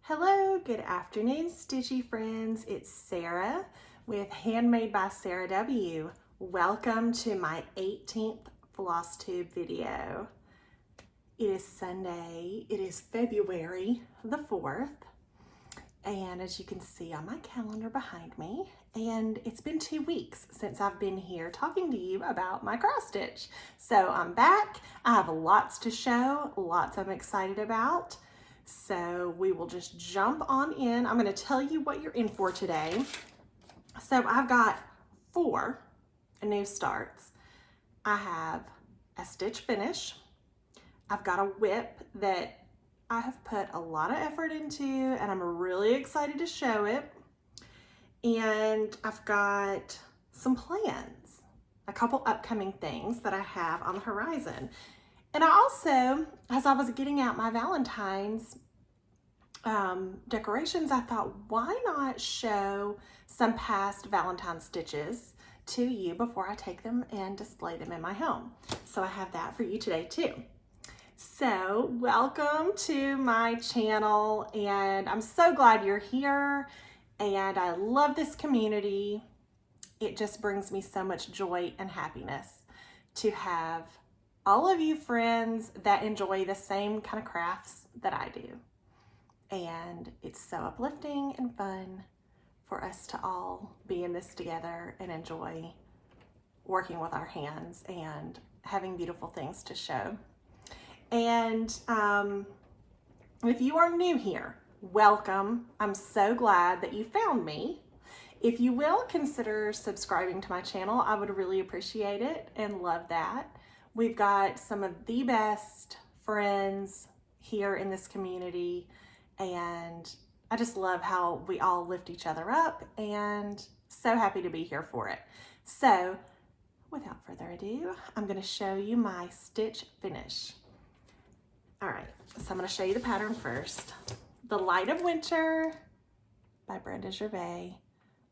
Hello, good afternoon, stitchy friends. It's Sarah with Handmade by Sarah W. Welcome to my 18th Flosstube video. It is Sunday. It is February the 4th. And as you can see on my calendar behind me, and it's been 2 weeks since I've been here talking to you about my cross stitch. So I'm back. I have lots to show, lots I'm excited about. So we will just jump on in. I'm going to tell you what you're in for today. So I've got 4 new starts. I have a stitch finish. I've got a whip that I have put a lot of effort into and I'm really excited to show it. And I've got some plans, a couple upcoming things that I have on the horizon. And I also, as I was getting out my Valentine's decorations, I thought, why not show some past Valentine stitches to you before I take them and display them in my home. So I have that for you today too. So welcome to my channel, and I'm so glad you're here, and I love this community. It just brings me so much joy and happiness to have all of you friends that enjoy the same kind of crafts that I do. And it's so uplifting and fun for us to all be in this together and enjoy working with our hands and having beautiful things to show. And if you are new here, welcome. I'm so glad that you found me. If you will, consider subscribing to my channel. I would really appreciate it and love that. We've got some of the best friends here in this community, and I just love how we all lift each other up, and so happy to be here for it. So without further ado, I'm going to show you my stitch finish. All right, so I'm going to show you the pattern first. The Light of Winter by Brenda Gervais.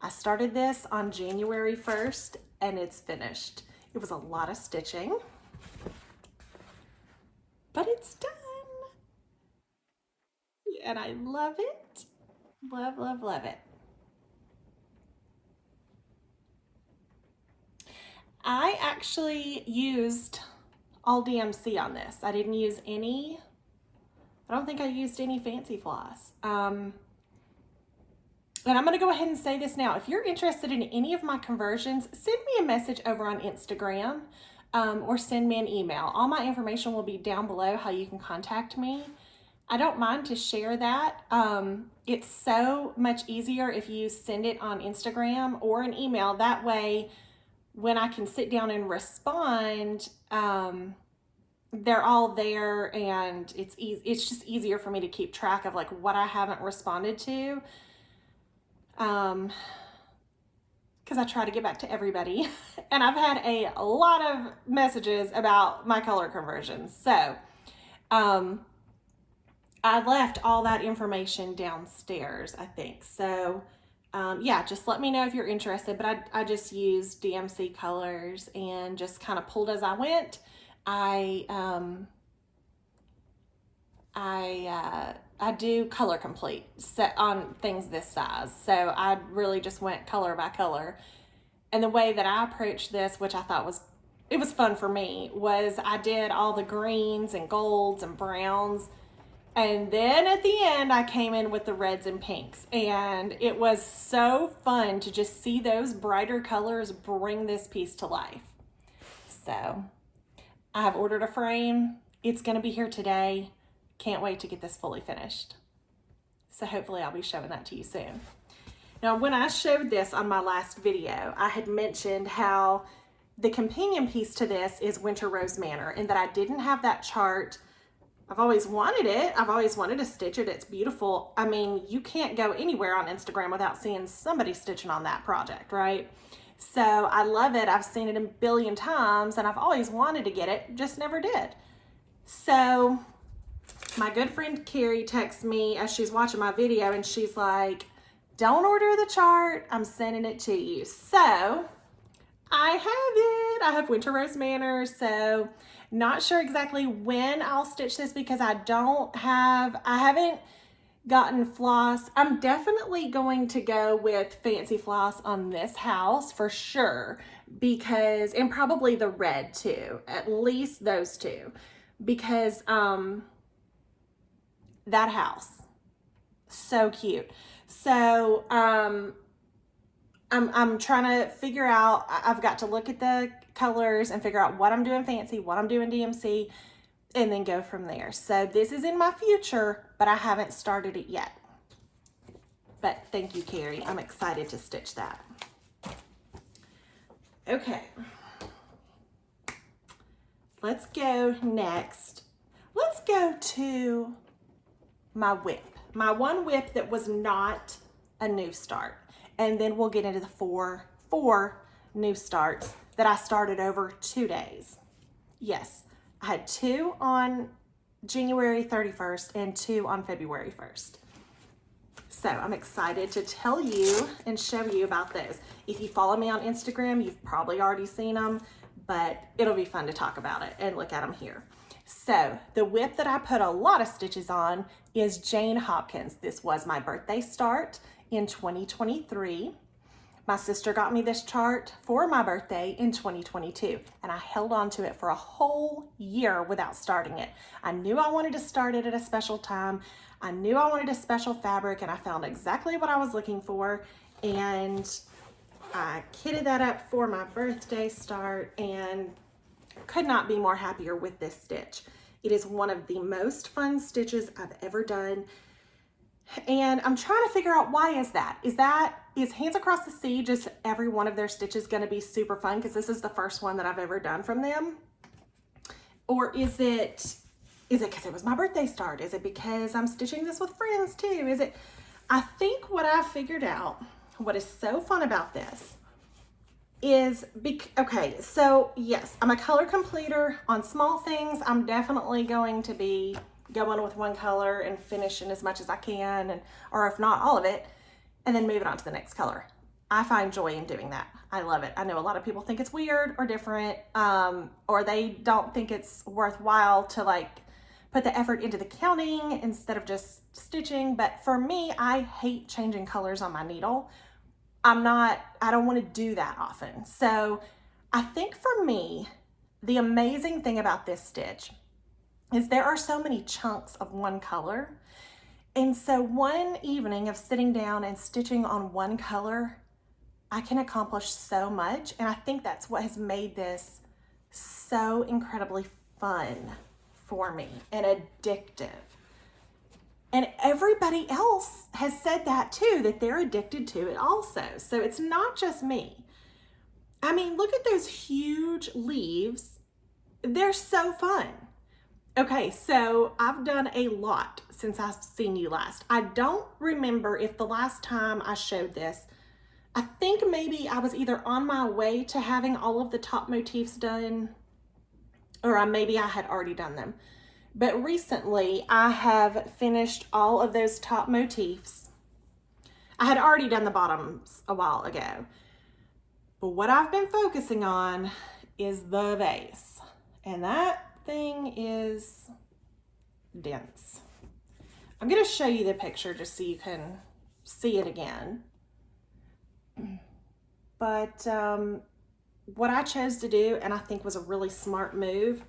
I started this on January 1st and it's finished. It was a lot of stitching, but it's done. And I love it. Love, love, love it. I actually used all DMC on this. I didn't use any, I don't think I used any fancy floss. And I'm gonna go ahead and say this now. If you're interested in any of my conversions, send me a message over on Instagram or send me an email. All my information will be down below how you can contact me. I don't mind to share that. It's so much easier if you send it on Instagram or an email. That way, when I can sit down and respond, they're all there, and it's easy. It's just easier for me to keep track of like what I haven't responded to. Because I try to get back to everybody, and I've had a lot of messages about my color conversions. So, I left all that information downstairs, I think. So, yeah, just let me know if you're interested. But I just used DMC colors and just kind of pulled as I went. I do color complete set on things this size. So I really just went color by color. And the way that I approached this, which I thought was fun for me, was I did all the greens and golds and browns. And then at the end, I came in with the reds and pinks. And it was so fun to just see those brighter colors bring this piece to life. So I have ordered a frame. It's going to be here today. Can't wait to get this fully finished. So hopefully I'll be showing that to you soon. Now, when I showed this on my last video, I had mentioned how the companion piece to this is Winter Rose Manor, and that I didn't have that chart. I've always wanted it. I've always wanted to stitch it. It's beautiful. I mean, you can't go anywhere on Instagram without seeing somebody stitching on that project, right? So I love it. I've seen it a billion times, and I've always wanted to get it, just never did. So my good friend Carrie texts me as she's watching my video, and she's like, don't order the chart. I'm sending it to you. So I have it. I have Winter Rose Manor. So not sure exactly when I'll stitch this because I haven't gotten floss. I'm definitely going to go with fancy floss on this house for sure, because, and probably the red too, at least those two, because that house, so cute. So I'm trying to figure out, I've got to look at the colors and figure out what I'm doing fancy, what I'm doing DMC, and then go from there. So this is in my future, but I haven't started it yet. But thank you, Carrie. I'm excited to stitch that. Okay. Let's go next. Let's go to my whip. My one whip that was not a new start. And then we'll get into the four new starts that I started over 2 days. Yes, I had 2 on January 31st and 2 on February 1st. So I'm excited to tell you and show you about those. If you follow me on Instagram, you've probably already seen them, but it'll be fun to talk about it and look at them here. So the whip that I put a lot of stitches on is Jane Hopkins. This was my birthday start in 2023. My sister got me this chart for my birthday in 2022, and I held on to it for a whole year without starting it. I knew I wanted to start it at a special time. I knew I wanted a special fabric, and I found exactly what I was looking for, and I kitted that up for my birthday start and could not be more happier with this stitch. It is one of the most fun stitches I've ever done. And I'm trying to figure out, why is that? Is Hands Across the Sea just every one of their stitches going to be super fun because this is the first one that I've ever done from them? Or is it because it was my birthday start? Is it because I'm stitching this with friends too? I think what I figured out, what is so fun about this is, okay, so yes, I'm a color completer on small things. I'm definitely going to be going with one color and finishing as much as I can, or if not all of it, and then moving on to the next color. I find joy in doing that. I love it. I know a lot of people think it's weird or different, or they don't think it's worthwhile to like put the effort into the counting instead of just stitching. But for me, I hate changing colors on my needle. I don't want to do that often. So I think for me, the amazing thing about this stitch is there are so many chunks of one color. And so one evening of sitting down and stitching on one color, I can accomplish so much. And I think that's what has made this so incredibly fun for me and addictive. And everybody else has said that too, that they're addicted to it also. So it's not just me. I mean, look at those huge leaves. They're so fun. Okay, so I've done a lot since I've seen you last. I don't remember if the last time I showed this, I think maybe I was either on my way to having all of the top motifs done, or maybe I had already done them. But recently I have finished all of those top motifs. I had already done the bottoms a while ago, but what I've been focusing on is the vase, and that thing is dense. I'm going to show you the picture just so you can see it again. But what I chose to do, and I think was a really smart move,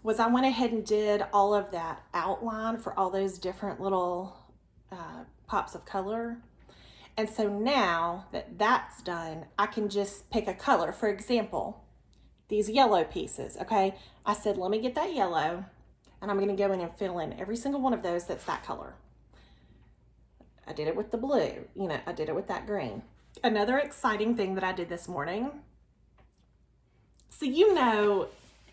was I went ahead and did all of that outline for all those different little pops of color. And so now that that's done, I can just pick a color. For example, these yellow pieces, okay? I said, let me get that yellow, and I'm gonna go in and fill in every single one of those that's that color. I did it with the blue, I did it with that green. Another exciting thing that I did this morning, so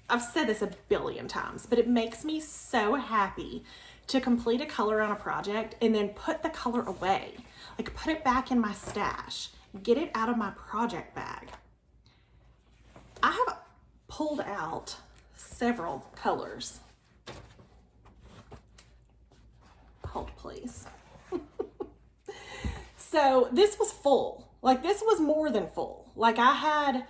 I've said this a billion times, but it makes me so happy to complete a color on a project and then put the color away, like put it back in my stash, get it out of my project bag. I have pulled out several colors. Hold please. So this was full, like this was more than full. Like I had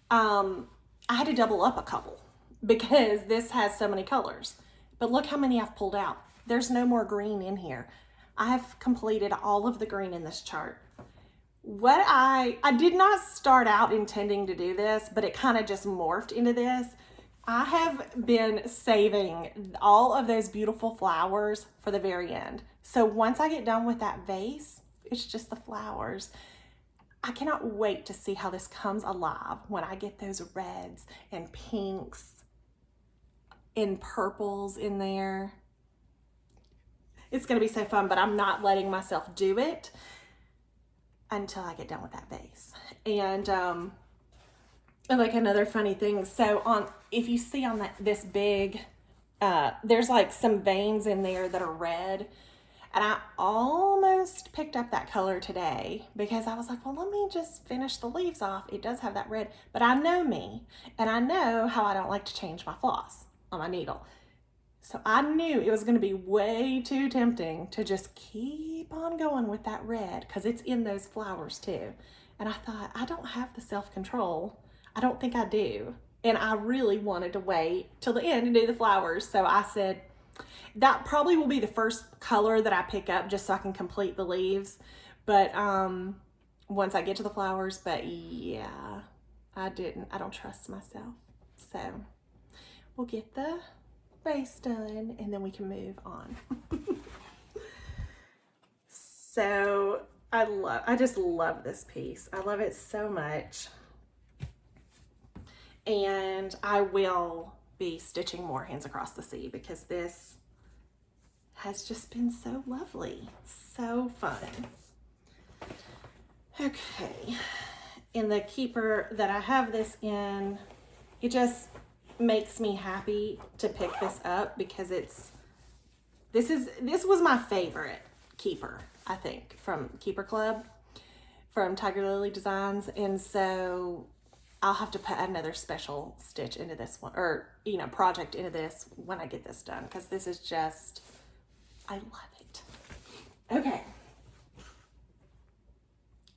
to double up a couple because this has so many colors, but look how many I've pulled out. there's no more green in here. I have completed all of the green in this chart. What I did not start out intending to do this, but it kind of just morphed into this. I have been saving all of those beautiful flowers for the very end. So once I get done with that vase, it's just the flowers. I cannot wait to see how this comes alive when I get those reds and pinks and purples in there. It's gonna be so fun, but I'm not letting myself do it until I get done with that vase. And like another funny thing, so if you see on this big, there's like some veins in there that are red, and I almost picked up that color today because I was like, well, let me just finish the leaves off. It does have that red, but I know me, and I know how I don't like to change my floss on my needle. So I knew it was going to be way too tempting to just keep on going with that red because it's in those flowers too. And I thought, I don't have the self-control. I don't think I do. And I really wanted to wait till the end and do the flowers. So I said, that probably will be the first color that I pick up just so I can complete the leaves. But once I get to the flowers, but yeah, I don't trust myself. So we'll get the base done and then we can move on. So I just love this piece. I love it so much. And I will be stitching more Hands Across the Sea because this has just been so lovely, so fun. Okay, in the keeper that I have this in, it just makes me happy to pick this up because this was my favorite keeper, I think, from Keeper Club, from Tiger Lily Designs. And so I'll have to put another special stitch into this one, or project into this when I get this done, because this is just, I love it. Okay,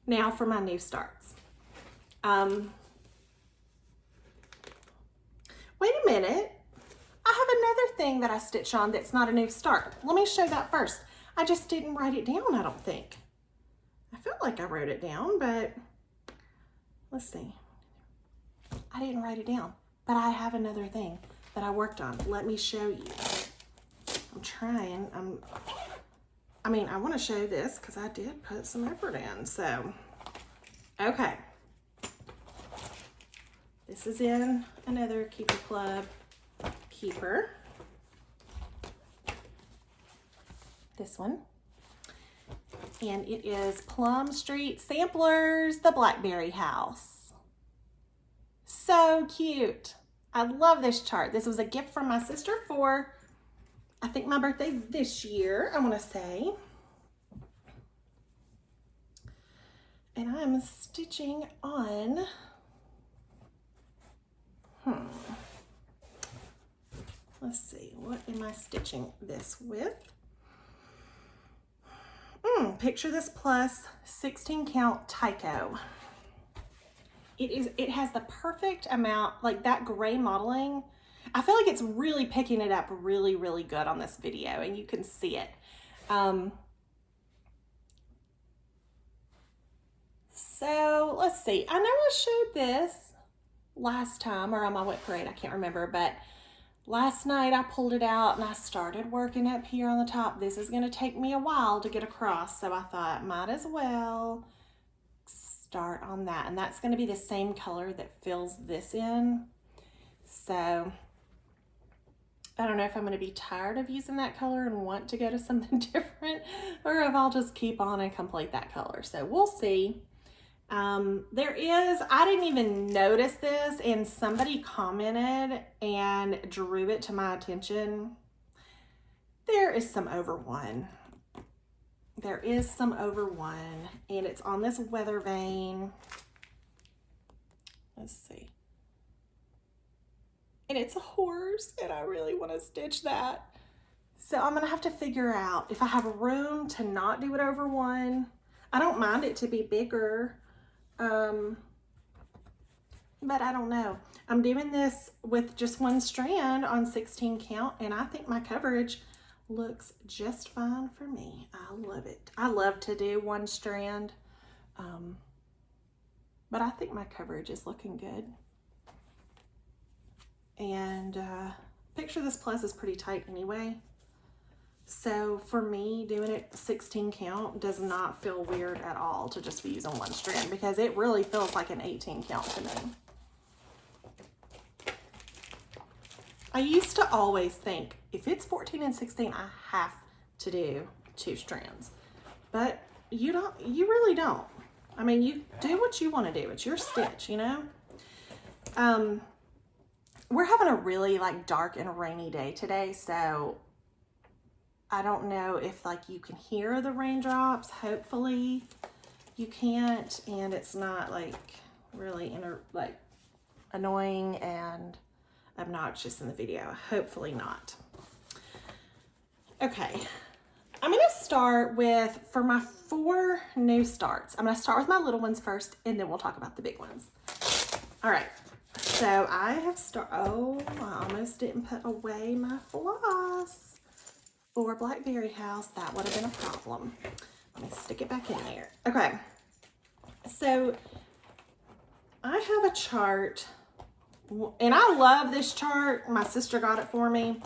now for my new starts. Wait a minute, I have another thing that I stitched on that's not a new start. Let me show that first. I just didn't write it down, I don't think. I felt like I wrote it down, but let's see. I didn't write it down, but I have another thing that I worked on. Let me show you. I'm trying, I want to show this because I did put some effort in, so, okay. This is in another Keeper Club keeper. This one. And it is Plum Street Samplers, the Blackberry House. So cute. I love this chart. This was a gift from my sister for, I think, my birthday this year, I want to say. And I'm stitching on, let's see, what am I stitching this with? Picture This Plus 16 count Tyco. It has the perfect amount, like that gray modeling. I feel like it's really picking it up really, really good on this video, and you can see it. So let's see, I know I showed this last time or on my wet parade, I can't remember, but last night I pulled it out and I started working up here on the top. This is going to take me a while to get across, so I thought might as well start on that, and that's going to be the same color that fills this in. So I don't know if I'm going to be tired of using that color and want to go to something different, or if I'll just keep on and complete that color. So we'll see. I didn't even notice this, and somebody commented and drew it to my attention. There is some over one. There is some over one, and it's on this weather vane. Let's see. And it's a horse, and I really want to stitch that. So I'm going to have to figure out if I have room to not do it over one. I don't mind it to be bigger, but I don't know. I'm doing this with just one strand on 16 count, and I think my coverage looks just fine for me. I love it. I love to do one strand, but I think my coverage is looking good. And picture this plus is pretty tight anyway. So for me, doing it 16 count does not feel weird at all to just be using one strand, because it really feels like an 18 count to me. I used to always think if it's 14 and 16, I have to do 2 strands, but you really don't. I mean, you do what you want to do. It's your stitch, you know? We're having a really like dark and rainy day today, so I don't know if like you can hear the raindrops. Hopefully you can't, and it's not like really annoying and obnoxious in the video. Hopefully not. Okay, I'm gonna start with, for my 4 new starts, I'm gonna start with my little ones first, and then we'll talk about the big ones. All right, so I have I almost didn't put away my floss for Blackberry House. That would have been a problem. Let me stick it back in there. Okay, so I have a chart, and I love this chart. My sister got it for me,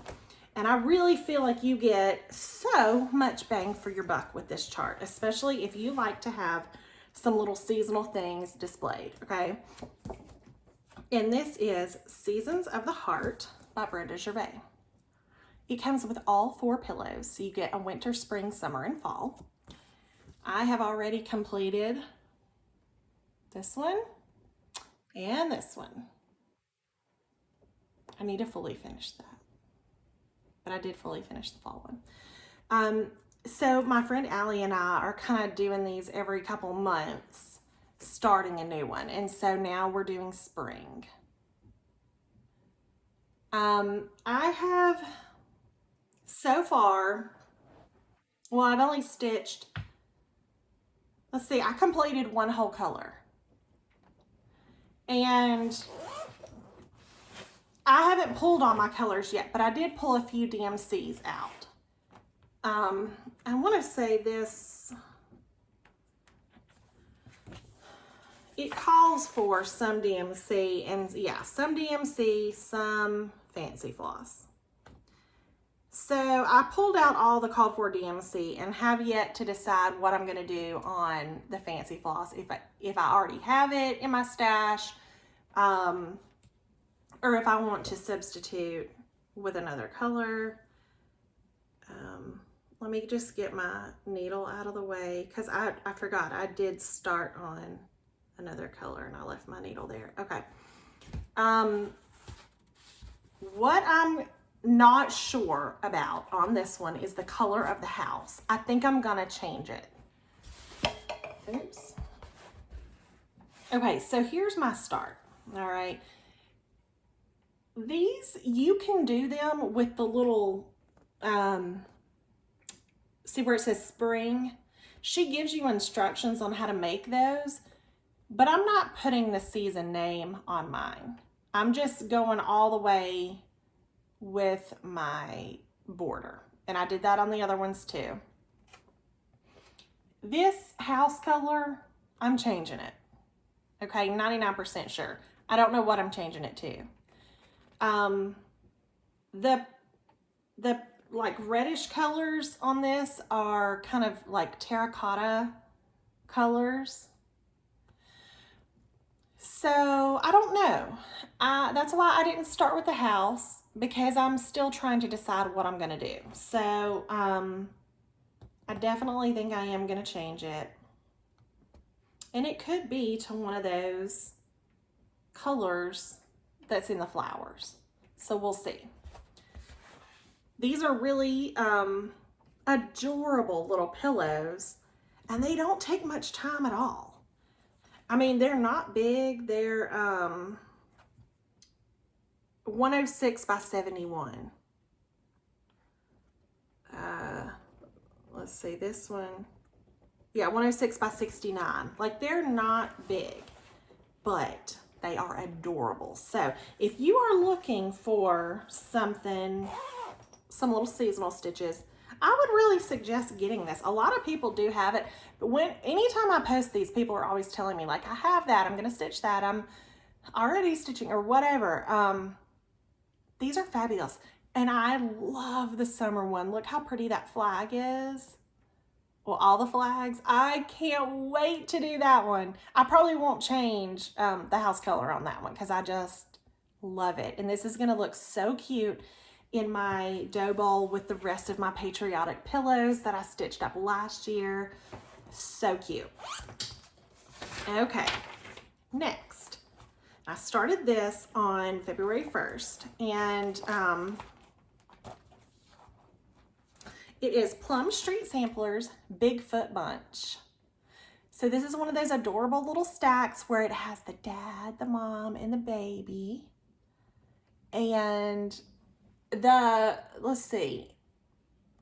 and I really feel like you get so much bang for your buck with this chart, especially if you like to have some little seasonal things displayed, okay? And this is Seasons of the Heart by Brenda Gervais. It comes with all 4 pillows, so you get a winter, spring, summer, and fall. I have already completed this one and this one. I need to fully finish that, but I did fully finish the fall one. So my friend Allie and I are kind of doing these every couple months, starting a new one. And so now we're doing spring. I have so far, well, I've only stitched, let's see, I completed 1 whole color. And I haven't pulled all my colors yet, but I did pull a few DMCs out. I want to say this, it calls for some DMC, and yeah, some DMC, some fancy floss. So I pulled out all the called for DMC and have yet to decide what I'm going to do on the fancy floss, if I already have it in my stash, or if I want to substitute with another color. Let me just get my needle out of the way, because I forgot I did start on another color and I left my needle there. Okay. What I'm not sure about on this one is the color of the house. I think I'm gonna change it. Oops. Okay, so here's my start. All right. These, you can do them with the little, see where it says spring? She gives you instructions on how to make those, but I'm not putting the season name on mine. I'm just going all the way with my border. And I did that on the other ones too. This house color, I'm changing it. Okay, 99% sure. I don't know what I'm changing it to. The like reddish colors on this are kind of like terracotta colors. So I don't know. That's why I didn't start with the house, because I'm still trying to decide what I'm gonna do. So I definitely think I am gonna change it. And it could be to one of those colors that's in the flowers. So we'll see. These are really adorable little pillows, and they don't take much time at all. I mean, they're not big. They're 106 by 71. Let's see, this one. Yeah, 106 by 69. Like, they're not big, but they are adorable. So if you are looking for something, some little seasonal stitches, I would really suggest getting this. A lot of people do have it, but anytime I post these, people are always telling me like, I have that, I'm going to stitch that, I'm already stitching or whatever. These are fabulous. And I love the summer one. Look how pretty that flag is. Well, all the flags. I can't wait to do that one. I probably won't change the house color on that one because I just love it. And this is going to look so cute in my dough bowl with the rest of my patriotic pillows that I stitched up last year. So cute. Okay, next. I started this on February 1st, and it is Plum Street Samplers Bigfoot Bunch. So this is one of those adorable little stacks where it has the dad, the mom, and the baby. And let's see,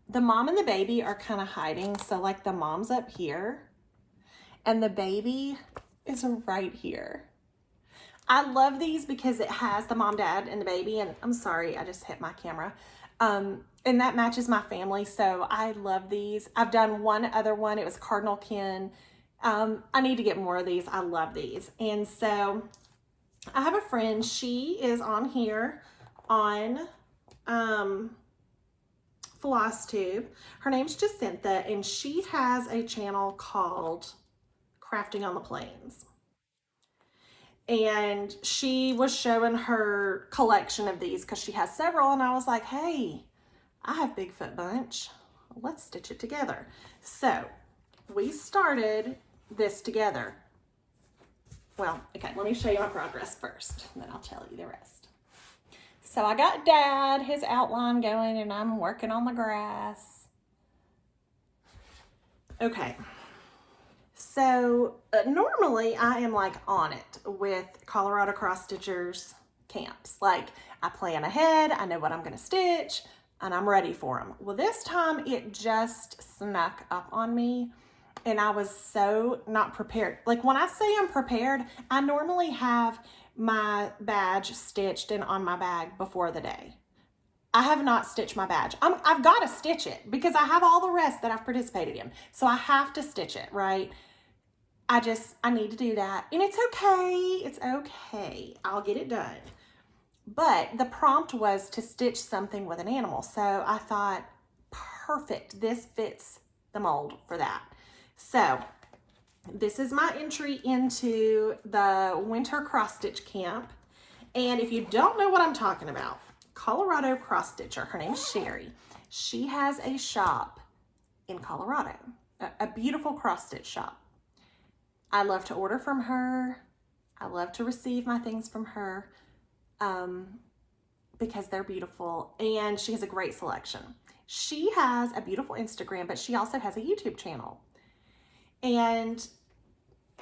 the mom and the baby are kind of hiding. So like the mom's up here and the baby is right here. I love these because it has the mom, dad, and the baby. And I'm sorry, I just hit my camera. And that matches my family, so I love these. I've done one other one. It was Cardinal Ken. I need to get more of these. I love these. And so I have a friend. She is on here on Flosstube. Her name's Jacinta, and she has a channel called Crafting on the Plains. And she was showing her collection of these because she has several, and I was like, hey, I have Bigfoot Bunch. Let's stitch it together. So we started this together. Well, okay, let me show you my progress first, and then I'll tell you the rest. So I got Dad, his outline going, and I'm working on the grass. Okay. So normally I am like on it with Colorado Cross Stitchers camps. Like I plan ahead, I know what I'm going to stitch, and I'm ready for them. Well, this time it just snuck up on me and I was so not prepared. Like when I say I'm prepared, I normally have my badge stitched and on my bag before the day. I have not stitched my badge. I've got to stitch it because I have all the rest that I've participated in. So I have to stitch it, right? I need to do that. And it's okay. It's okay. I'll get it done. But the prompt was to stitch something with an animal. So I thought, perfect. This fits the mold for that. So this is my entry into the winter cross stitch camp. And if you don't know what I'm talking about, Colorado cross stitcher, her name's Sherry. She has a shop in Colorado, a beautiful cross stitch shop. I love to order from her. I love to receive my things from her because they're beautiful, and she has a great selection. She has a beautiful Instagram, but she also has a YouTube channel. And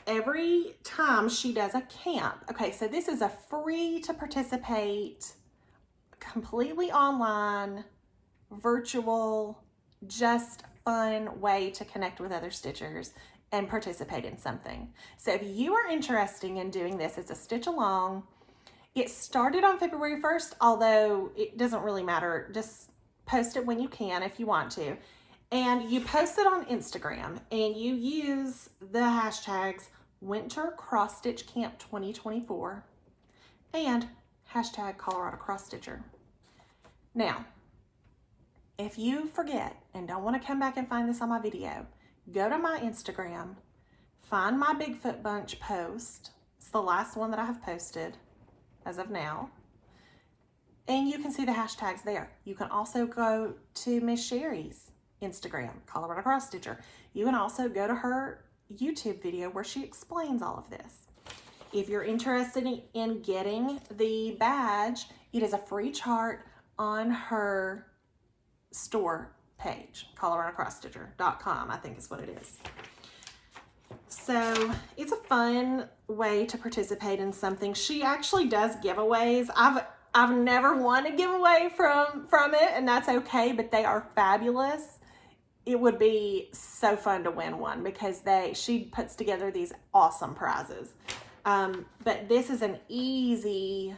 every time she does a camp, okay, so this is a free to participate, completely online, virtual, just fun way to connect with other stitchers and participate in something. So if you are interested in doing this, it's a stitch along. It started on February 1st, although it doesn't really matter. Just post it when you can if you want to. And you post it on Instagram and you use the hashtags Winter Cross Stitch Camp 2024 and hashtag Colorado Cross Stitcher. Now, if you forget and don't want to come back and find this on my video, go to my Instagram, find my Bigfoot Bunch post. It's the last one that I have posted as of now. And you can see the hashtags there. You can also go to Miss Sherry's Instagram, Colorado Cross Stitcher. You can also go to her YouTube video where she explains all of this. If you're interested in getting the badge, it is a free chart on her store page, coloradocrossstitcher.com, I think is what it is. So it's a fun way to participate in something. She actually does giveaways. I've never won a giveaway from it, and that's okay, but they are fabulous. It would be so fun to win one because she puts together these awesome prizes. But this is an easy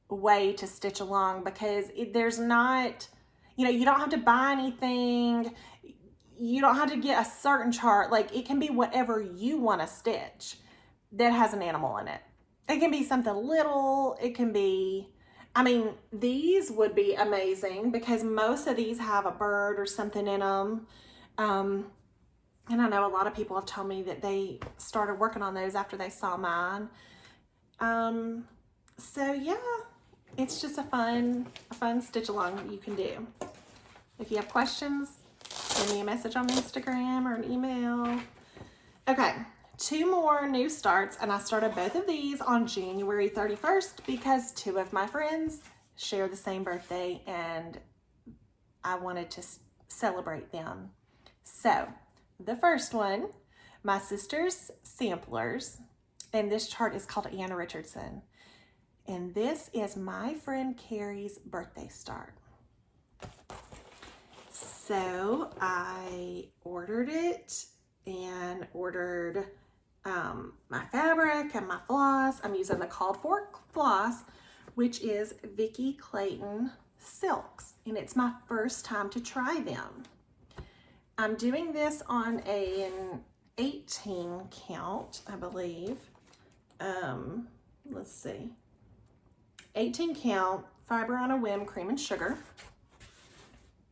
way to stitch along because there's not, You know, you don't have to buy anything. You don't have to get a certain chart. Like, it can be whatever you want to stitch that has an animal in it. It can be something little. It can be, I mean, these would be amazing because most of these have a bird or something in them. And I know a lot of people have told me that they started working on those after they saw mine. So yeah, it's just a fun stitch along that you can do. If you have questions, send me a message on Instagram or an email. Okay, 2 more new starts, and I started both of these on January 31st because 2 of my friends share the same birthday and I wanted to celebrate them. So the first one, my sister's samplers, and this chart is called Anna Richardson. And this is my friend Carrie's birthday start. So I ordered it and ordered my fabric and my floss. I'm using the called for floss, which is Vicki Clayton Silks, and it's my first time to try them. I'm doing this on an 18 count, I believe. Let's see. 18 count, fiber on a whim, cream and sugar.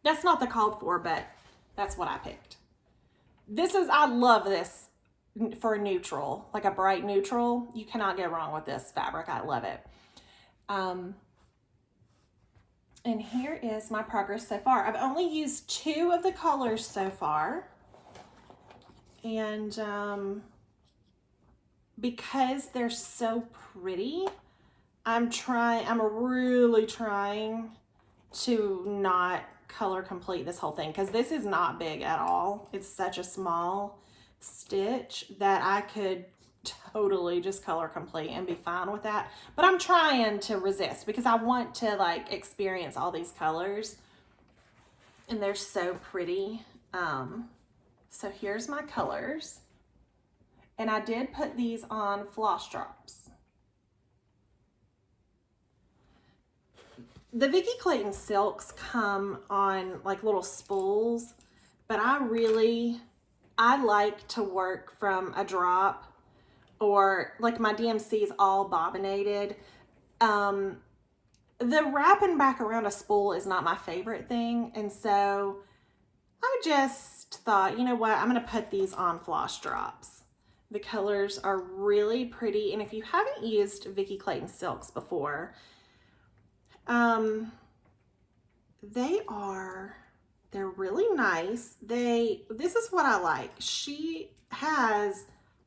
That's not the called for, but that's what I picked. I love this for a neutral, like a bright neutral. You cannot go wrong with this fabric. I love it. And here is my progress so far. I've only used 2 of the colors so far. And because they're so pretty, I'm really trying to not color complete this whole thing because this is not big at all. It's such a small stitch that I could totally just color complete and be fine with that. But I'm trying to resist because I want to like experience all these colors and they're so pretty. So here's my colors, and I did put these on floss drops. The Vicki Clayton silks come on like little spools, but I like to work from a drop, or like my DMC is all bobbinated. The wrapping back around a spool is not my favorite thing, and so I just thought, you know what, I'm going to put these on floss drops. The colors are really pretty, and if you haven't used Vicki Clayton silks before, they're really nice. This is what I like.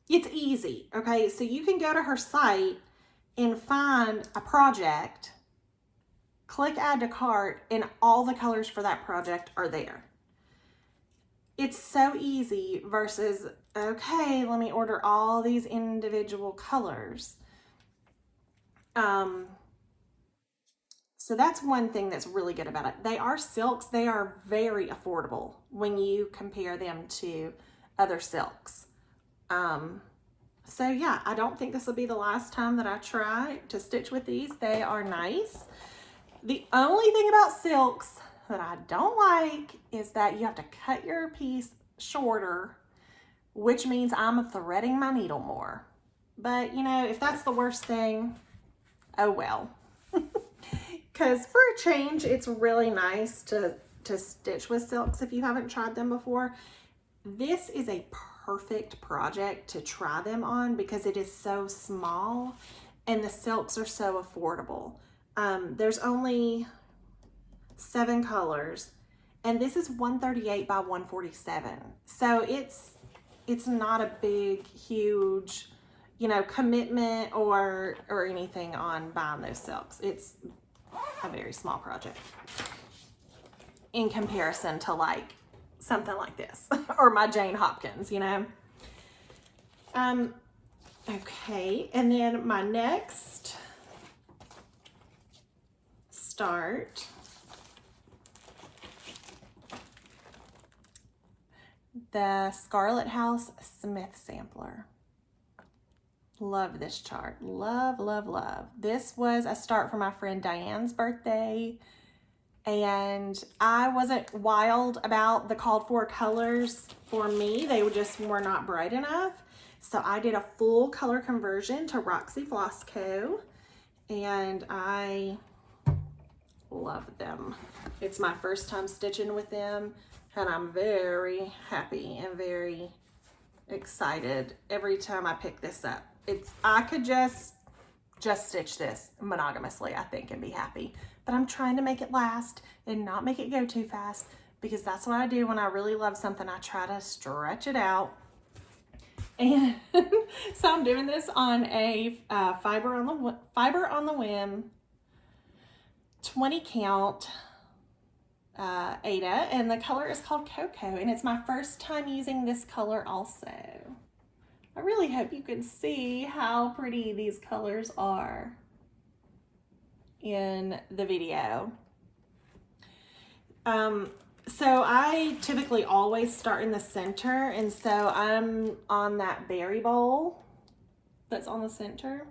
It's easy, okay? So you can go to her site and find a project, click add to cart, and all the colors for that project are there. It's so easy versus, okay, let me order all these individual colors. So that's one thing that's really good about it. They are silks. They are very affordable when you compare them to other silks. So yeah, I don't think this will be the last time that I try to stitch with these. They are nice. The only thing about silks that I don't like is that you have to cut your piece shorter, which means I'm threading my needle more. But you know, if that's the worst thing, oh well. Because for a change, it's really nice to stitch with silks if you haven't tried them before. This is a perfect project to try them on because it is so small and the silks are so affordable. There's only 7 colors, and this is 138 by 147. So it's not a big, huge, you know, commitment or anything on buying those silks. It's a very small project in comparison to like something like this or my Jane Hopkins, you know. Okay, and then my next start, the Scarlet House Smith sampler. Love this chart. Love, love, love. This was a start for my friend Diane's birthday. and I wasn't wild about the called for colors for me. They just were not bright enough. So I did a full color conversion to Roxy Floss Co. And I love them. It's my first time stitching with them, and I'm very happy and very excited every time I pick this up. I could just stitch this monogamously, I think, and be happy. But I'm trying to make it last and not make it go too fast, because that's what I do when I really love something. I try to stretch it out. And so I'm doing this on a fiber on the whim 20 count Ada, and the color is called Cocoa, and it's my first time using this color also. I really hope you can see how pretty these colors are in the video. So I typically always start in the center, and so I'm on that berry bowl that's on the center.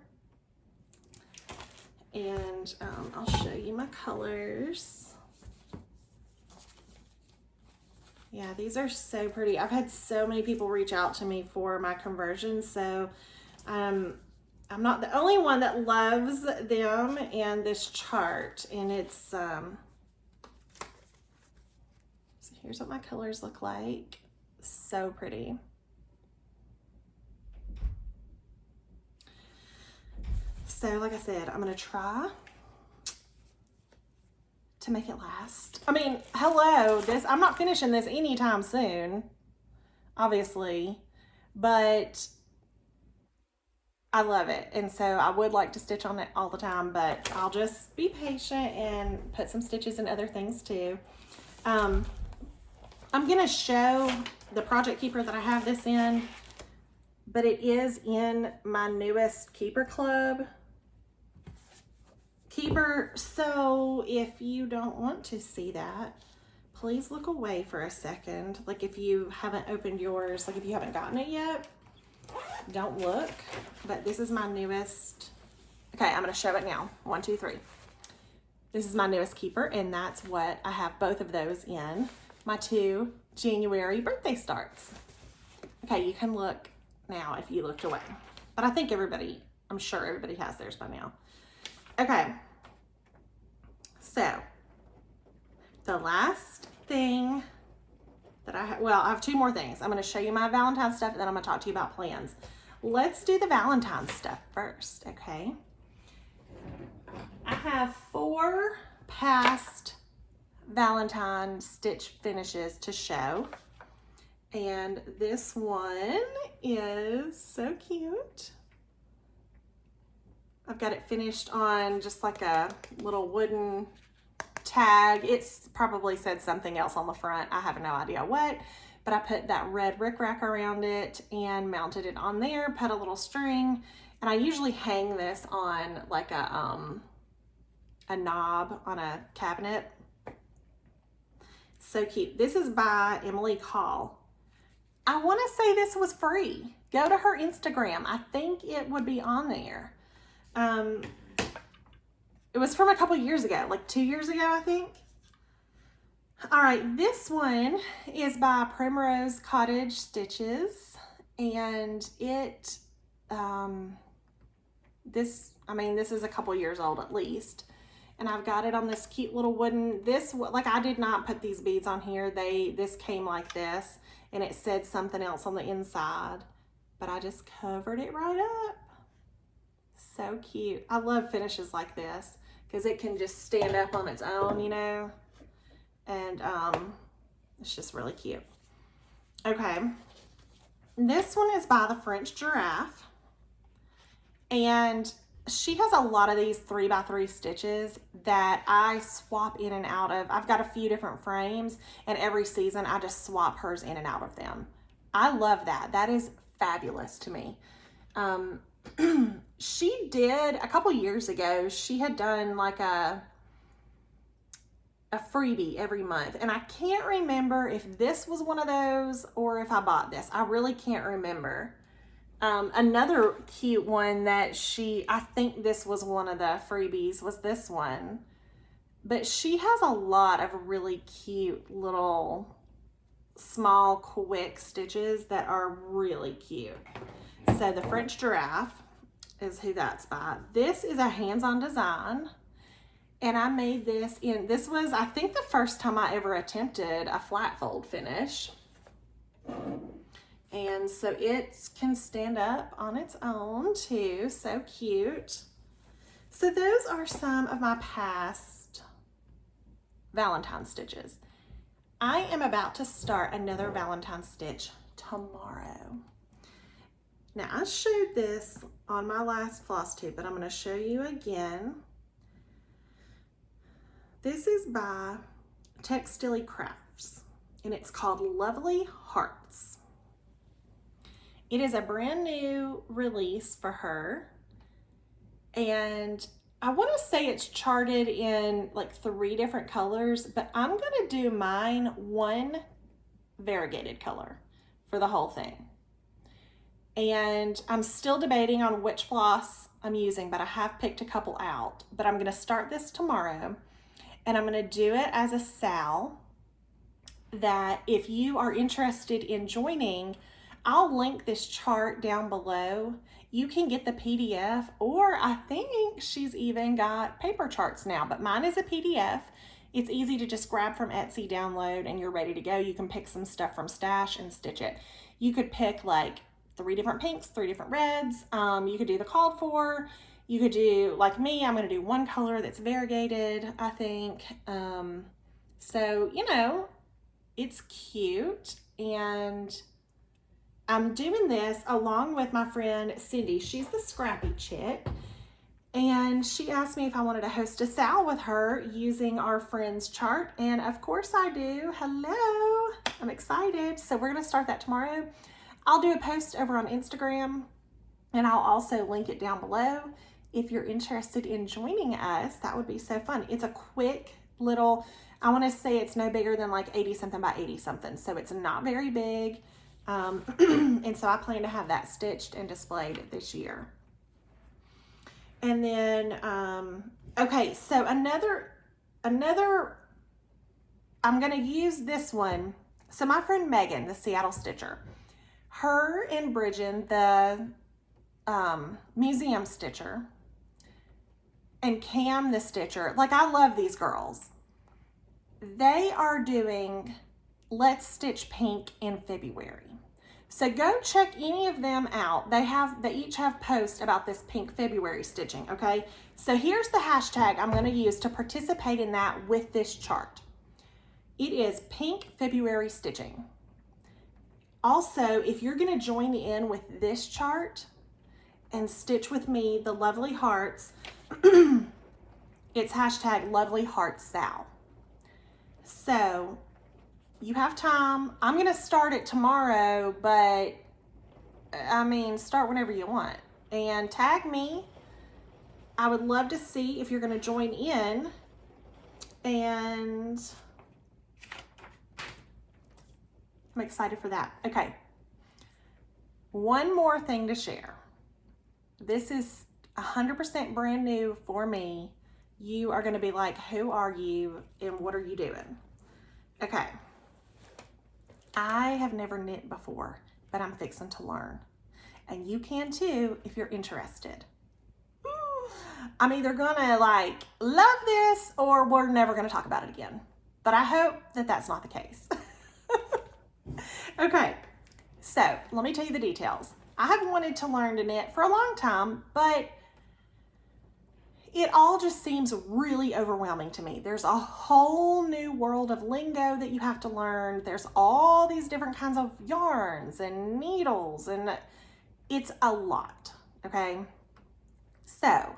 And I'll show you my colors. Yeah, these are so pretty. I've had so many people reach out to me for my conversions, so I'm not the only one that loves them and this chart. And it's so here's what my colors look like. So pretty. So like I said, I'm gonna try to make it last. I mean, hello, I'm not finishing this anytime soon, obviously, but I love it. And so I would like to stitch on it all the time, but I'll just be patient and put some stitches in other things too. I'm gonna show the project keeper that I have this in, but it is in my newest keeper club. So if you don't want to see that, please look away for a second. Like if you haven't opened yours, like if you haven't gotten it yet, don't look. But this is my newest. Okay, I'm gonna show it now. 1, 2, 3. This is my newest keeper, and that's what I have both of those in. My 2 January birthday starts. Okay, you can look now if you looked away. But I think I'm sure everybody has theirs by now. Okay, so the last thing that I have 2 more things. I'm going to show you my Valentine stuff, and then I'm going to talk to you about plans. Let's do the Valentine stuff first, okay? I have 4 past Valentine stitch finishes to show, and this one is so cute. I've got it finished on just like a little wooden tag. It's probably said something else on the front. I have no idea what, but I put that red rickrack around it and mounted it on there, put a little string, and I usually hang this on like a knob on a cabinet. So cute. This is by Emily Call. I want to say this was free. Go to her Instagram. I think it would be on there. It was from a couple years ago, like 2 years ago, I think. All right, this one is by Primrose Cottage Stitches, and this is a couple years old at least. And I've got it on this cute little wooden, like I did not put these beads on here. This came like this, and it said something else on the inside, but I just covered it right up. So cute. I love finishes like this because it can just stand up on its own, you know, and it's just really cute. Okay, this one is by the French Giraffe, and she has a lot of these 3x3 stitches that I swap in and out of. I've got a few different frames, and every season I just swap hers in and out of them. I love that. That is fabulous to me. She did a couple years ago, she had done like a freebie every month, and I can't remember if this was one of those or if I bought this. I really can't remember. Another cute one that I think this was one of the freebies, was this one. but she has a lot of really cute little small quick stitches that are really cute. So the French giraffe is who that's by. This is a hands-on design, and I made this was, I think, the first time I ever attempted a flat fold finish. And so it can stand up on its own too, so cute. So those are some of my past Valentine stitches. I am about to start another Valentine stitch tomorrow. Now, I showed this on my last Flosstube, but I'm going to show you again. This is by Textilly Crafts, and it's called Lovely Hearts. It is a brand new release for her, and I want to say it's charted in like 3 different colors, but I'm going to do mine one variegated color for the whole thing. And I'm still debating on which floss I'm using, but I have picked a couple out. But I'm going to start this tomorrow, and I'm going to do it as a sal that if you are interested in joining, I'll link this chart down below. You can get the PDF, or I think she's even got paper charts now, but mine is a PDF. It's easy to just grab from Etsy, download, and you're ready to go. You can pick some stuff from Stash and stitch it. You could pick like 3 different pinks, 3 different reds. You could do the called for. You could do, like me, I'm going to do one color that's variegated, I think. So, you know, it's cute, and I'm doing this along with my friend Cindy. She's the scrappy chick, and she asked me if I wanted to host a sal with her using our friend's chart, and of course I do. Hello, I'm excited. So we're gonna start that tomorrow. I'll do a post over on Instagram, and I'll also link it down below. If you're interested in joining us, that would be so fun. It's a quick little, I wanna say it's no bigger than like 80 something by 80 something, so it's not very big. And so I plan to have that stitched and displayed this year. And then, okay, so another, I'm going to use this one. So my friend Megan, the Seattle Stitcher, her and Bridget, the museum stitcher, and Cam, the stitcher, like I love these girls. They are doing Let's Stitch Pink in February. So go check any of them out. They each have posts about this pink February stitching, okay? So here's the hashtag I'm gonna use to participate in that with this chart. It is Pink February Stitching. Also, if you're gonna join in with this chart and stitch with me the Lovely Hearts, it's hashtag Lovely Hearts Sal. So you have time. I'm gonna start it tomorrow, but I mean, start whenever you want. And tag me. I would love to see if you're gonna join in. And I'm excited for that. Okay. One more thing to share. This is 100% brand new for me. You are gonna be like, who are you and what are you doing? Okay. I have never knit before, but I'm fixing to learn. And you can too if you're interested. I'm either gonna like love this or we're never gonna talk about it again. But I hope that that's not the case. Okay, so let me tell you the details. I have wanted to learn to knit for a long time, but it all just seems really overwhelming to me. There's a whole new world of lingo that you have to learn. There's all these different kinds of yarns and needles, and it's a lot, okay? So,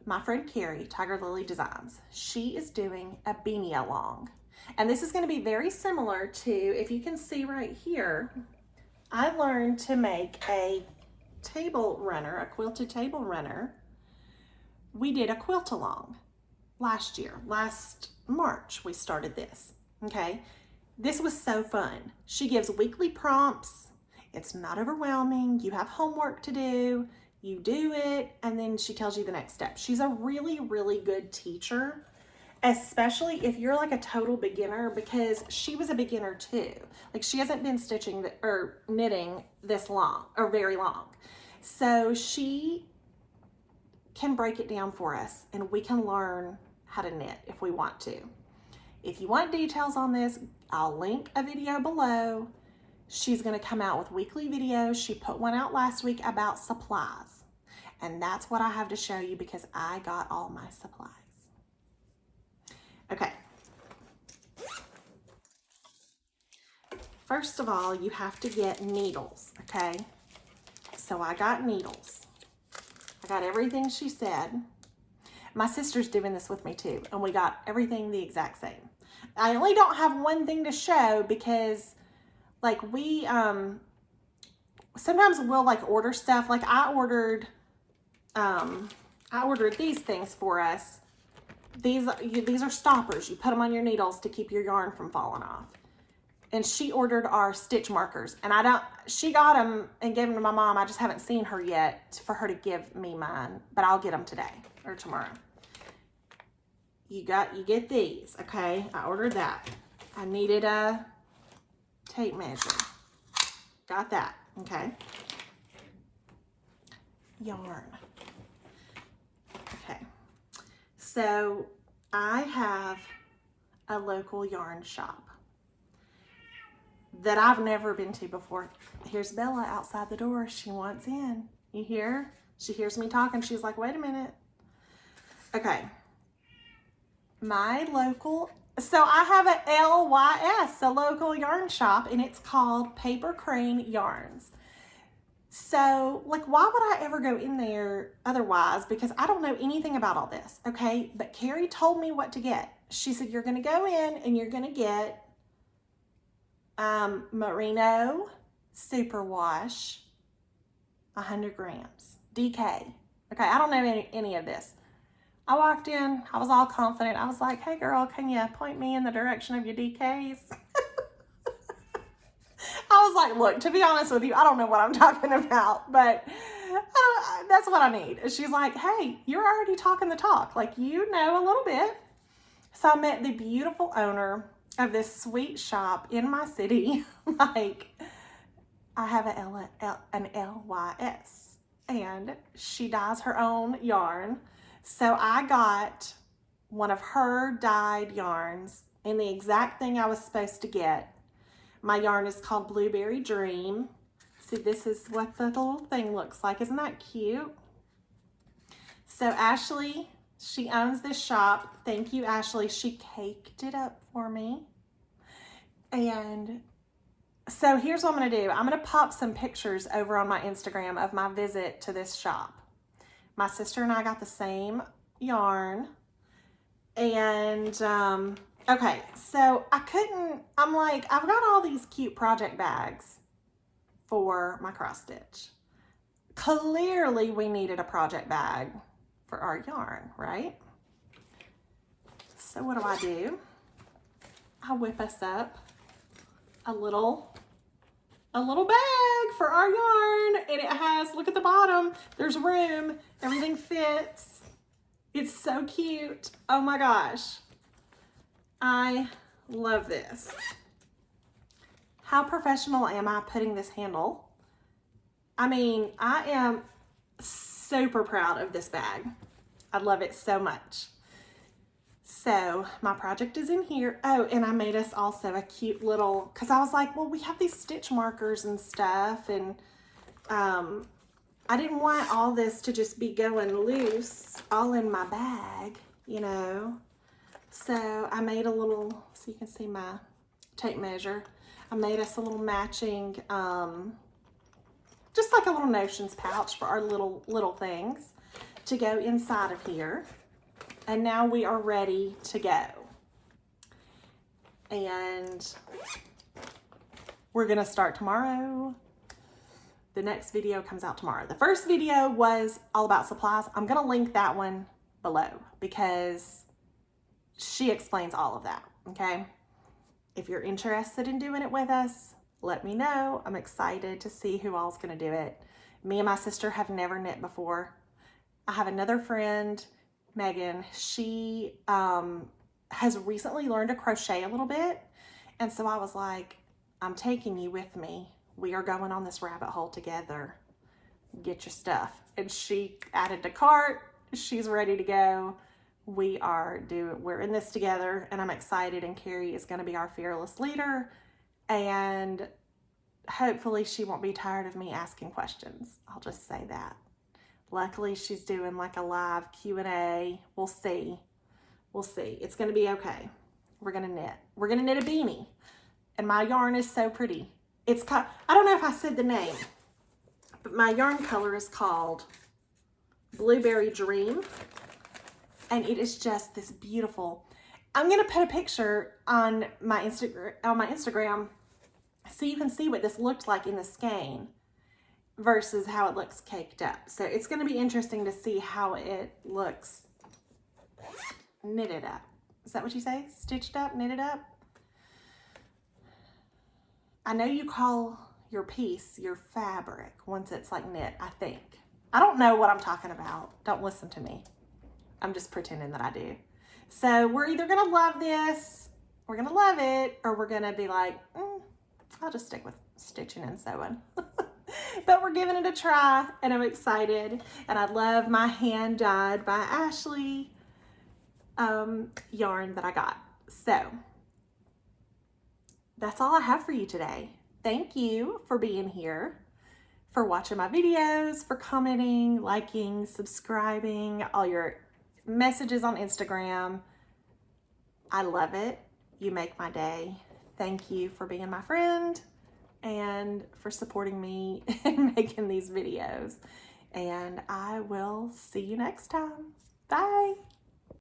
my friend Carrie, Tiger Lily Designs, she is doing a beanie along. And this is gonna be very similar to, if you can see right here, I learned to make a table runner, a quilted table runner. We did a quilt along last year, last March, we started this, okay? This was so fun. She gives weekly prompts. It's not overwhelming. You have homework to do, you do it, and then she tells you the next step. She's a really, really good teacher. especially if you're like a total beginner, because she was a beginner too. Like she hasn't been stitching or knitting this long or very long. So she can break it down for us and we can learn how to knit if we want to. If you want details on this, I'll link a video below. She's going to come out with weekly videos. She put one out last week about supplies. And that's what I have to show you because I got all my supplies. Okay. First of all, you have to get needles, okay? So I got needles. I got everything she said. My sister's doing this with me too, and we got everything the exact same. I only don't have one thing to show because like we, sometimes we'll like order stuff. Like I ordered these things for us. These are stoppers. You put them on your needles to keep your yarn from falling off. And she ordered our stitch markers, and she got them and gave them to my mom. I just haven't seen her yet for her to give me mine, but I'll get them today or tomorrow. You get these, okay? I ordered that. I needed a tape measure. Got that, okay? Yarn. Okay. So I have a local yarn shop that I've never been to before. Here's Bella outside the door. She wants in. You hear? She hears me talking. She's like, wait a minute. Okay. My local, so I have an LYS, a local yarn shop, and it's called Paper Crane Yarns. So, like, why would I ever go in there otherwise? Because I don't know anything about all this, okay? But Carrie told me what to get. She said, you're going to go in and you're going to get merino superwash, 100 grams, DK. Okay, I don't know any of this. I walked in, I was all confident. I was like, hey girl, can you point me in the direction of your DKs? I was like, look, to be honest with you, I don't know what I'm talking about, but that's what I need. She's like, hey, you're already talking the talk. Like, you know a little bit. So I met the beautiful owner of this sweet shop in my city. Like, I have an LYS, and she dyes her own yarn. So I got one of her dyed yarns and the exact thing I was supposed to get. My yarn is called Blueberry Dream. See, this is what the little thing looks like. Isn't that cute? So Ashley, she owns this shop. Thank you, Ashley. She caked it up for me. And so here's what I'm going to do. I'm going to pop some pictures over on my Instagram of my visit to this shop. My sister and I got the same yarn. And, okay, so I'm like, I've got all these cute project bags for my cross stitch. Clearly we needed a project bag for our yarn, right? So what do? I whip us up a little bag for our yarn, and it has, look at the bottom, there's room, everything fits. It's so cute. Oh my gosh. I love this. How professional am I putting this handle? I mean, I am super proud of this bag. I love it so much. So my project is in here. Oh, and I made us also a cute little, because I was like, well, we have these stitch markers and stuff, and I didn't want all this to just be going loose all in my bag, you know. So I made a little, so you can see my tape measure. I made us a little matching, just like a little notions pouch for our little things to go inside of here. And now we are ready to go. And we're gonna start tomorrow. The next video comes out tomorrow. The first video was all about supplies. I'm gonna link that one below because she explains all of that, okay? If you're interested in doing it with us, let me know. I'm excited to see who all's gonna do it. Me and my sister have never knit before. I have another friend, Megan. She has recently learned to crochet a little bit. And so I was like, I'm taking you with me. We are going on this rabbit hole together. Get your stuff. And she added to cart. She's ready to go. We're in this together, and I'm excited, and Carrie is going to be our fearless leader, and hopefully she won't be tired of me asking questions. I'll just say that. Luckily, she's doing like a live Q&A. We'll see. We'll see. It's going to be okay. We're going to knit. We're going to knit a beanie, and my yarn is so pretty. It's called, I don't know if I said the name, but my yarn color is called Blueberry Dream. And it is just this beautiful. I'm gonna put a picture on my Instagram so you can see what this looked like in the skein versus how it looks caked up. So it's gonna be interesting to see how it looks knitted up. Is that what you say? Stitched up, knitted up? I know you call your piece your fabric once it's like knit, I think. I don't know what I'm talking about. Don't listen to me. I'm just pretending that I do. So we're either gonna love this, we're gonna love it, or we're gonna be like, I'll just stick with stitching and sewing. But we're giving it a try, and I'm excited. And I love my hand dyed by Ashley yarn that I got. So that's all I have for you today. Thank you for being here, for watching my videos, for commenting, liking, subscribing, all your messages on Instagram. I love it. You make my day. Thank you for being my friend and for supporting me in making these videos. And I will see you next time. Bye.